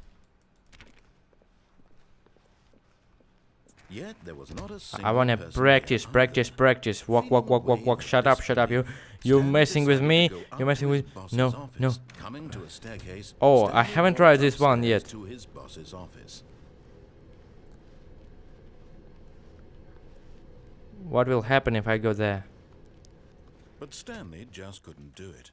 Yet there was not a I single wanna person practice, there practice, either. practice. Walk, Feeling walk, the walk, walk, weight walk. of Shut up, shut up. You, disbelief, you're Stanley messing with decided me. to go You're up messing to his with. boss's No, office. no. Coming to a staircase, Oh, I Stanley haven't walked tried this one upstairs yet. to his boss's office. What will happen if I go there? But Stanley just couldn't do it.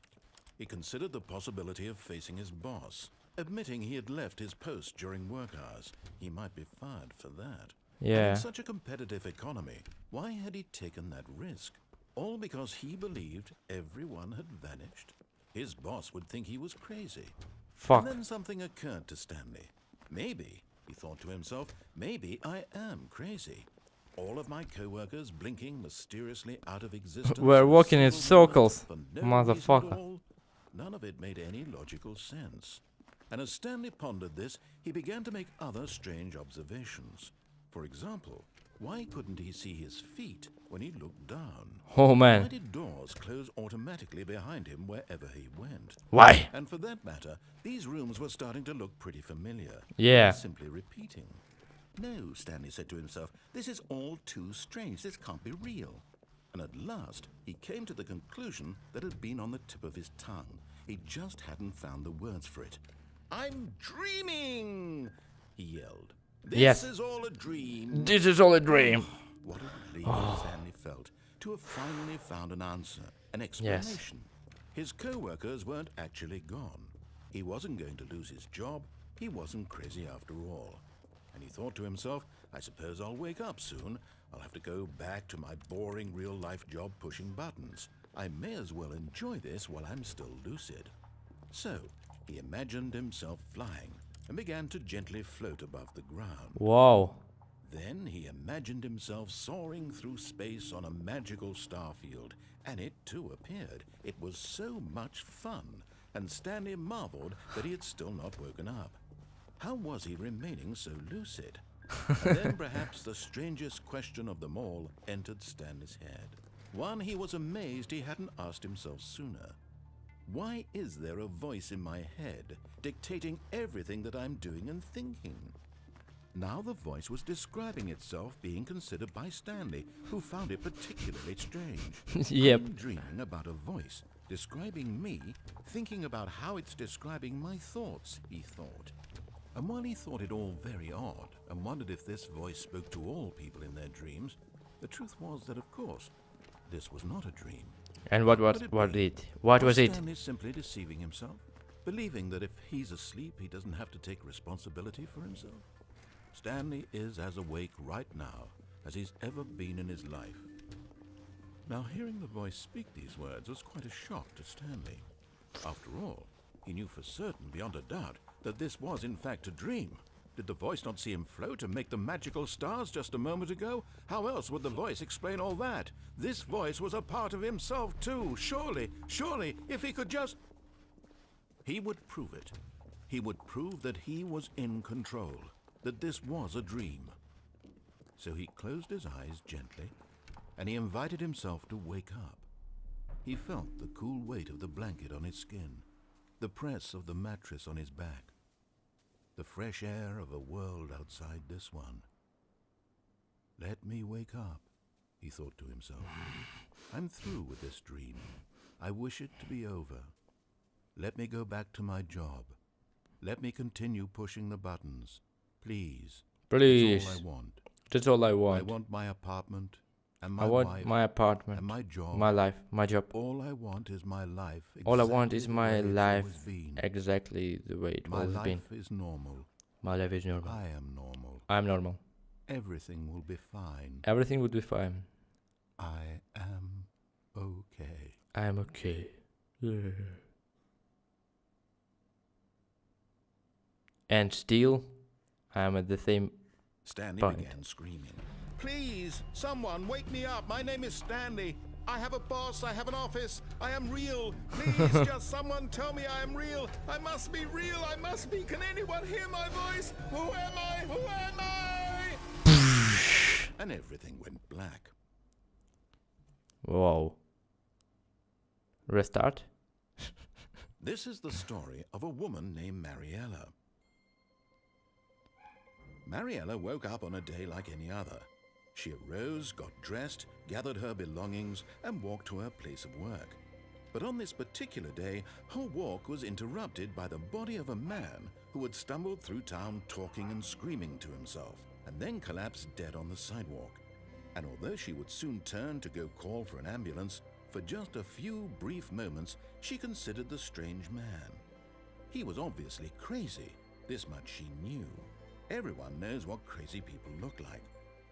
He considered the possibility of facing his boss, admitting he had left his post during work hours. He might be fired for that. And Yeah. in such a competitive economy, why had he taken that risk? All because he believed everyone had vanished? His boss would think he was crazy. Fuck. And then something occurred to Stanley. Maybe, he thought to himself, maybe I am crazy. All of my co-workers blinking mysteriously out of existence. We're in a walking in single circles, moment for no reason at motherfucker. all. None of it made any logical sense. And as Stanley pondered this, he began to make other strange observations. For example, why couldn't he see his feet when he looked down? Oh Why man. did doors close automatically behind him wherever he went? Why? And for that matter, these rooms were starting to look pretty familiar. Yeah. Simply repeating. No, Stanley said to himself, this is all too strange. This can't be real. And at last, he came to the conclusion that had been on the tip of his tongue. He just hadn't found the words for it. I'm dreaming, he yelled. This Yes. is all a dream. This is all a dream. What a relief Stanley felt to have finally found an answer, an explanation. His co-workers weren't actually gone. He wasn't going to lose his job. He wasn't crazy after all. And he thought to himself, I suppose I'll wake up soon. I'll have to go back to my boring real-life job pushing buttons. I may as well enjoy this while I'm still lucid. So, he imagined himself flying and began to gently float above the ground. Wow. Then he imagined himself soaring through space on a magical starfield, and it too appeared. It was so much fun, and Stanley marveled that he had still not woken up. How was he remaining so lucid? And then perhaps the strangest question of them all entered Stanley's head. One he was amazed he hadn't asked himself sooner. Why is there a voice in my head dictating everything that I'm doing and thinking? Now the voice was describing itself being considered by Stanley, who found it particularly strange. Yep. I'm dreaming about a voice describing me, thinking about how it's describing my thoughts, he thought. And while he thought it all very odd and wondered if this voice spoke to all people in their dreams, the truth was that, of course, this was not a dream. And what was it? Stanley simply deceiving himself, believing that if he's asleep, he doesn't have to take responsibility for himself? Stanley is as awake right now as he's ever been in his life. Now, hearing the voice speak these words was quite a shock to Stanley. After all, he knew for certain, beyond a doubt, that this was in fact a dream. Did the voice not see him float and make the magical stars just a moment ago? How else would the voice explain all that? This voice was a part of himself too. Surely, if he could just... He would prove it. He would prove that he was in control, that this was a dream. So he closed his eyes gently, and he invited himself to wake up. He felt the cool weight of the blanket on his skin, the press of the mattress on his back, the fresh air of a world outside this one. Let me wake up, he thought to himself. I'm through with this dream. I wish it to be over. Let me go back to my job. Let me continue pushing the buttons. Please. Please. That's all I want. That's all I I want. want my apartment and my I want wife my apartment, and my job. my life, my job. All I want is my life. All I want exactly is the my way it's life always been. exactly the way it My always been. life is normal. My life is normal. I am normal. I'm normal. Everything will be fine. Everything would be fine. I am okay. I'm okay. Yeah. And still, I'm at the same. Stanley Point. began screaming. Please, someone, wake me up. My name is Stanley. I have a boss. I have an office. I am real. Please, just someone tell me I am real. I must be real. I must be. Can anyone hear my voice? Who am I? Who am I? and everything went black. Whoa. Restart. This is the story of a woman named Mariella. Mariella woke up on a day like any other. She arose, got dressed, gathered her belongings, and walked to her place of work. But on this particular day, her walk was interrupted by the body of a man who had stumbled through town talking and screaming to himself, and then collapsed dead on the sidewalk. And although she would soon turn to go call for an ambulance, for just a few brief moments she considered the strange man. He was obviously crazy, this much she knew. Everyone knows what crazy people look like.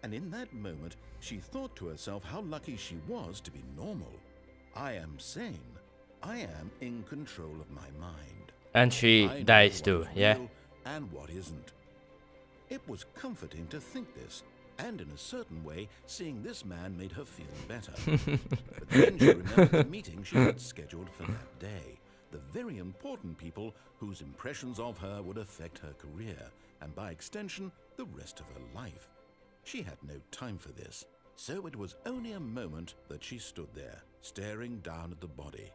And in that moment, she thought to herself how lucky she was to be normal. I am sane. I am in control of my mind. And she I know dies what too, is yeah? real and what isn't. It was comforting to think this, and in a certain way, seeing this man made her feel better. But then she remembered the meeting she had scheduled for that day. The very important people whose impressions of her would affect her career, and by extension, the rest of her life. She had no time for this, so it was only a moment that she stood there, staring down at the body.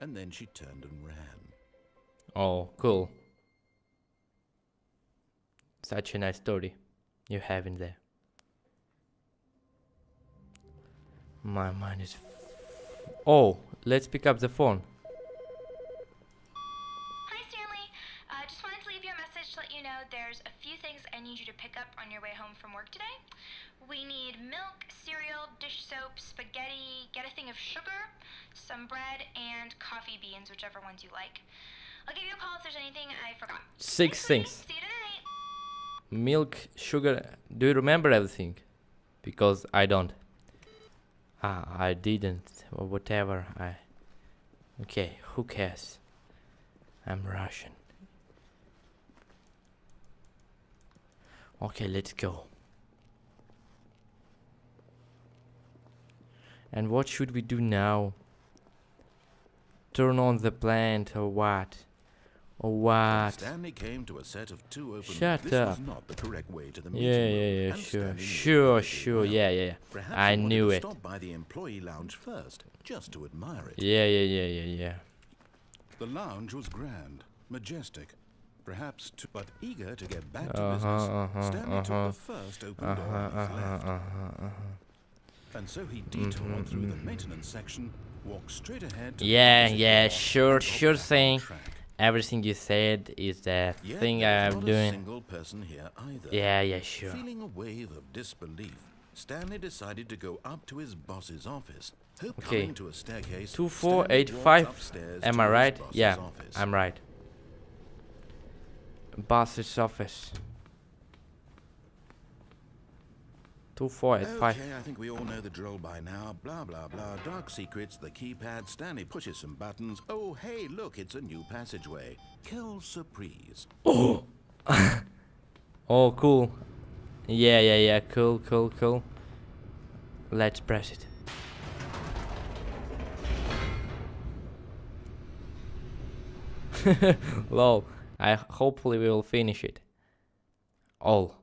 And then she turned and ran. Oh, cool. Such a nice story you have in there. My mind is... Oh, let's pick up the phone. Hi, Stanley. Just wanted to leave you a message to let you know there's a few things I need you to pick up on your way home from work today. We need milk, cereal, dish soap, spaghetti, get a thing of sugar, some bread, and coffee beans, whichever ones you like. I'll give you a call if there's anything I forgot. 6 things. See you tonight. Milk, sugar. Do you remember everything? Because I don't. I didn't. Or whatever. Okay, who cares? I'm Russian. Okay, let's go. And what should we do now? Turn on the plant or what? Or what? Stanley came to a set of two open. Shut this up. was not the correct way to the Yeah, meeting room, yeah, and sure, Stanley knew sure, it sure, well. yeah. Perhaps I he wanted knew to it. Stop by the employee lounge first, just to admire it. Yeah. The lounge was grand, majestic, perhaps but eager to get back to Uh-huh, business. Stanley took the first open door on his left. And so he detoured through the maintenance section, walked straight ahead to the opposite door, sure, and got sure back on thing. track. Everything you said is the Yet thing there was I'm not a doing. single person here either. Yeah, sure. Feeling a wave of disbelief, Stanley decided to go up to his boss's office. Okay. Coming to a staircase, 2485. Stanley walked upstairs Am to I his right? boss's Yeah, office. I'm right. Boss's office. 2485. Okay, I think we all know the drill by now. Blah, blah, blah. Dark secrets, the keypad. Stanley pushes some buttons. Oh, hey, look, it's a new passageway. Quelle surprise. Oh, cool. Yeah. Cool. Let's press it. Lol. Hopefully we will finish it. All.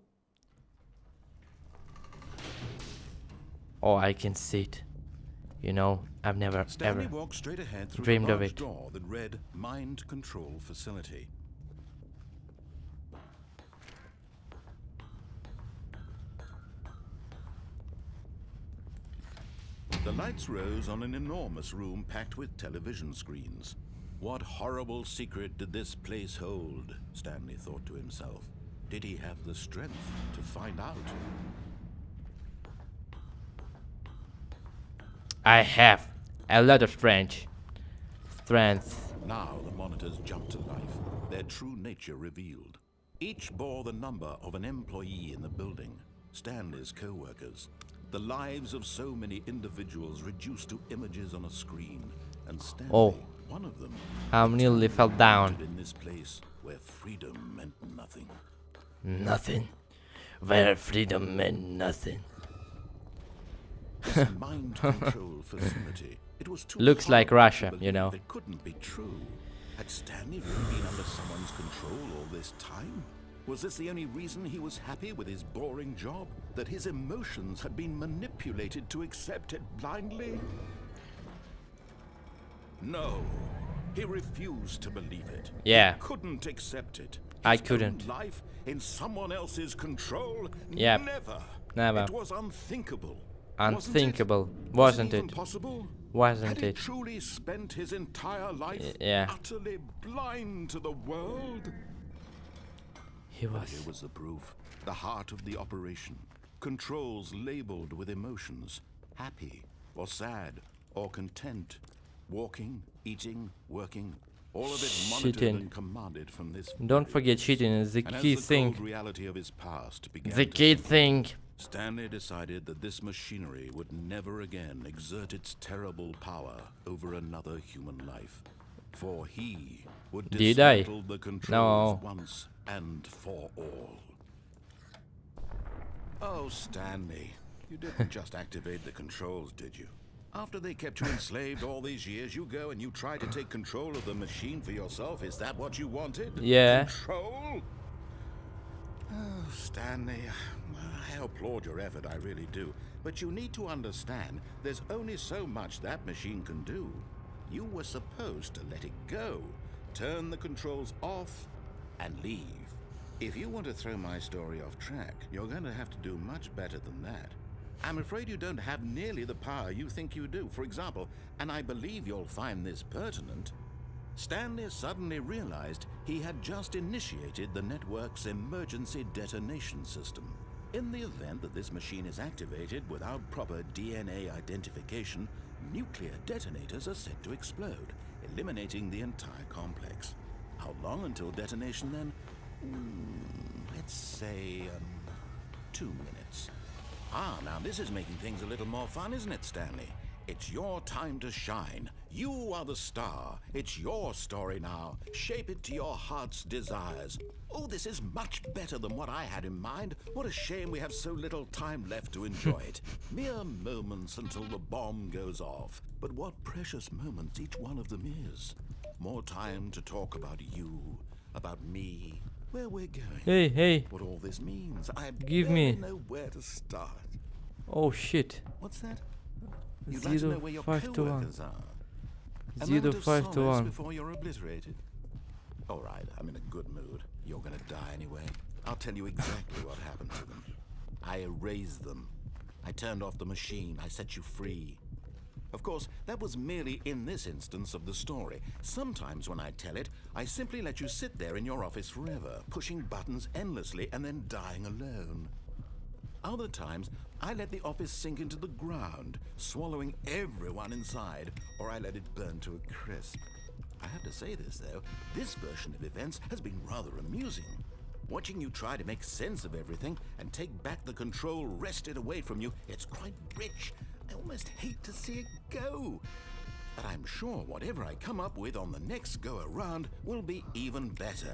Oh, I can see it. You know, I've never Stanley ever walked straight ahead through dreamed the of large it. door that read Mind Control Facility. The lights rose on an enormous room packed with television screens. What horrible secret did this place hold? Stanley thought to himself. Did he have the strength to find out? I have a lot of strength. Now the monitors jumped to life, their true nature revealed. Each bore the number of an employee in the building, Stanley's co-workers. The lives of so many individuals reduced to images on a screen, and Stanley, one of them, I nearly fell down. in this place where freedom meant nothing. Nothing. Where freedom meant nothing. This mind control facility, it was too Looks like horrible to Russia, you believe know. It couldn't be true. Had Stanley really been under someone's control all this time? Was this the only reason he was happy with his boring job? That his emotions had been manipulated to accept it blindly? No. He refused to believe it. Yeah. He couldn't accept it. I His couldn't. own life in someone else's control? Yep. Never. Never. It was unthinkable. Unthinkable, Wasn't wasn't even it? possible? Wasn't Had he it? truly spent his entire life Yeah. utterly blind to the world? He Here was. was the proof. The heart of the operation. Controls labeled with emotions. Happy or sad or content. Walking, eating, working. All of it monitored Cheating. and commanded from this. Don't very forget place. cheating is the And key as the thing. cold reality of his past began The to key sink in, thing. Stanley decided that this machinery would never again exert its terrible power over another human life. For he would Did I? dismantle the controls No. once and for all. Oh, Stanley, you didn't just activate the controls, did you? After they kept you enslaved all these years, you go and you try to take control of the machine for yourself. Is that what you wanted? Yeah. Control? Oh, Stanley, I applaud your effort, I really do. But you need to understand, there's only so much that machine can do. You were supposed to let it go, turn the controls off, and leave. If you want to throw my story off track, you're going to have to do much better than that. I'm afraid you don't have nearly the power you think you do. For example, and I believe you'll find this pertinent, Stanley suddenly realized he had just initiated the network's emergency detonation system. In the event that this machine is activated without proper DNA identification, nuclear detonators are set to explode, eliminating the entire complex. How long until detonation then? Let's say, 2 minutes. Ah, now this is making things a little more fun, isn't it, Stanley? It's your time to shine. You are the star. It's your story now. Shape it to your heart's desires. Oh, this is much better than what I had in mind. What a shame we have so little time left to enjoy it. Mere moments until the bomb goes off. But what precious moments each one of them is. More time to talk about you, about me, where we're going. Hey, hey. What all this means. I Give barely me. know where to start. Oh shit. What's that? You'd like to know where your 5 to 1. co-workers are. 0 5 to 1. Before you're obliterated. All right, I'm in a good mood. You're gonna die anyway. I'll tell you exactly what happened to them. I erased them. I turned off the machine. I set you free. Of course, that was merely in this instance of the story. Sometimes when I tell it, I simply let you sit there in your office forever, pushing buttons endlessly and then dying alone. Other times, I let the office sink into the ground, swallowing everyone inside, or I let it burn to a crisp. I have to say this, though, this version of events has been rather amusing. Watching you try to make sense of everything and take back the control wrested away from you, it's quite rich. I almost hate to see it go. But I'm sure whatever I come up with on the next go-around will be even better.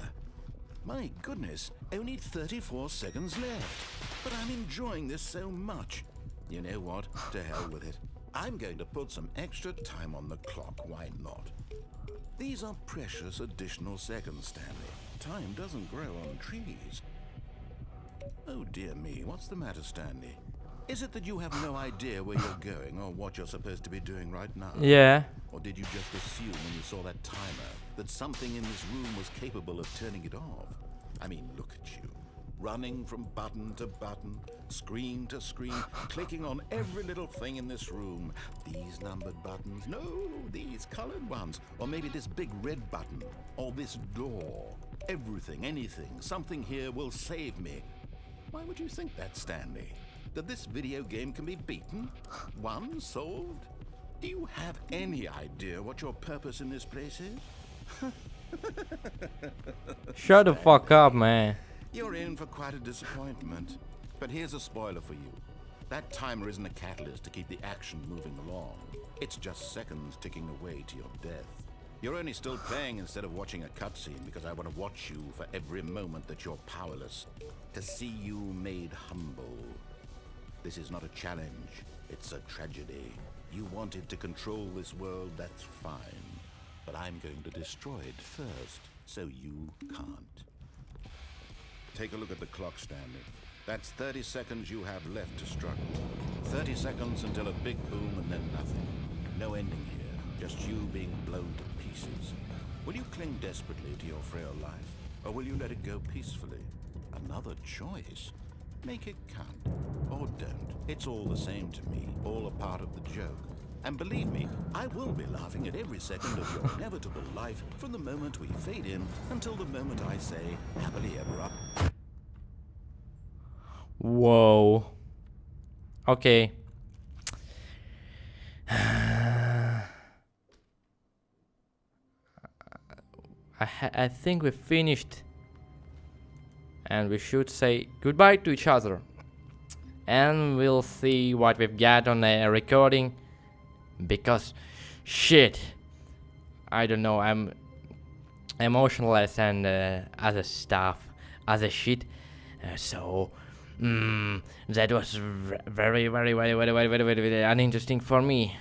My goodness, only 34 seconds left. But I'm enjoying this so much. You know what? To hell with it. I'm going to put some extra time on the clock. Why not? These are precious additional seconds, Stanley. Time doesn't grow on trees. Oh dear me, what's the matter, Stanley? Is it that you have no idea where you're going or what you're supposed to be doing right now? Yeah. Or did you just assume when you saw that timer that something in this room was capable of turning it off? I mean, look at you. Running from button to button, screen to screen, clicking on every little thing in this room. These numbered buttons, no, these colored ones. Or maybe this big red button, or this door. Everything, anything, something here will save me. Why would you think that, Stanley? That this video game can be beaten? Won? Solved? Do you have any idea what your purpose in this place is? Shut the fuck up, man. You're in for quite a disappointment. But here's a spoiler for you. That timer isn't a catalyst to keep the action moving along. It's just seconds ticking away to your death. You're only still playing instead of watching a cutscene because I want to watch you for every moment that you're powerless. To see you made humble. This is not a challenge. It's a tragedy. You wanted to control this world, that's fine. But I'm going to destroy it first, so you can't. Take a look at the clock, Stanley. That's 30 seconds you have left to struggle. 30 seconds until a big boom and then nothing. No ending here, just you being blown to pieces. Will you cling desperately to your frail life, or will you let it go peacefully? Another choice. Make it count, or don't. It's all the same to me, all a part of the joke. And believe me, I will be laughing at every second of your inevitable life from the moment we fade in until the moment I say, happily ever after. Whoa. Okay. I think we finished. And we should say goodbye to each other. And we'll see what we've got on the recording. Because, shit. I don't know, I'm emotionless and other stuff. Other shit. So... that was very uninteresting for me,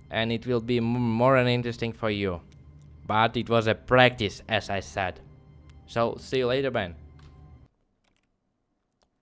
and it will be more uninteresting for you, but it was a practice, as I said. So see you later, Ben.